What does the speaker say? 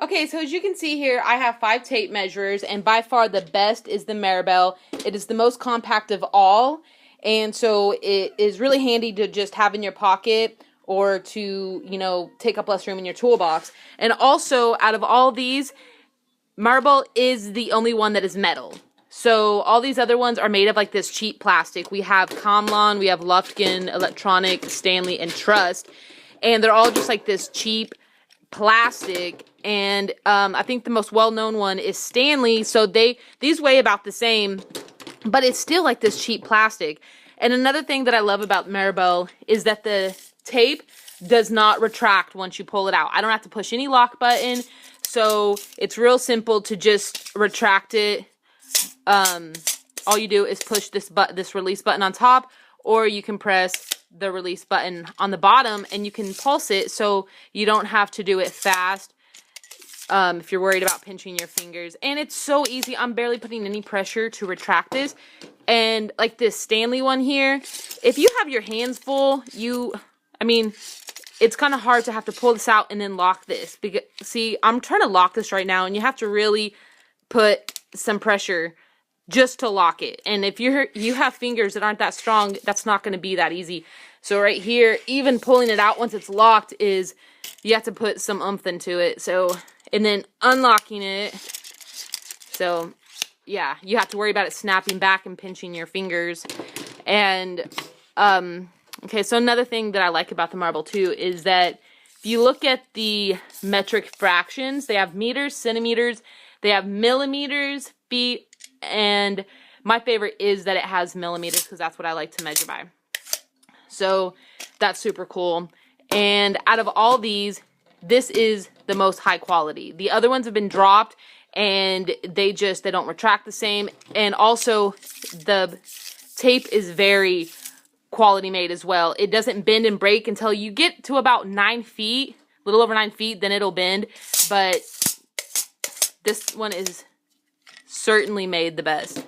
Okay, so as you can see here, I have 5 tape measures, and by far the best is the Maerble. It is the most compact of all, and so it is really handy to just have in your pocket or to, you know, take up less room in your toolbox. And also, out of all these, Maerble is the only one that is metal. So all these other ones are made of like this cheap plastic. We have Comlon, we have Lufkin, Electronic, Stanley, and Trust. And they're all just like this cheap plastic. And I think the most well-known one is Stanley. So these weigh about the same, but it's still like this cheap plastic. And another thing that I love about Maerble is that the tape does not retract once you pull it out. I don't have to push any lock button. So it's real simple to just retract it. All you do is push this release button on top, or you can press the release button on the bottom and you can pulse it, so you don't have to do it fast if you're worried about pinching your fingers. And it's so easy. I'm barely putting any pressure to retract this. And like this Stanley one here, if you have your hands full, it's kind of hard to have to pull this out and then lock this. Because, see, I'm trying to lock this right now, and you have to really put some pressure just to lock it. And if you have fingers that aren't that strong, that's not going to be that easy. So right here, even pulling it out once it's locked you have to put some oomph into it. So, and then unlocking it. So, yeah, you have to worry about it snapping back and pinching your fingers. And, okay, so another thing that I like about the Maerble too is that if you look at the metric fractions, they have meters, centimeters, they have millimeters, feet, and my favorite is that it has millimeters because that's what I like to measure by. So that's super cool. And out of all these, this is the most high quality. The other ones have been dropped and they don't retract the same. And also the tape is very quality made as well. It doesn't bend and break until you get to about 9 feet, a little over 9 feet, then it'll bend. But this one is certainly made the best.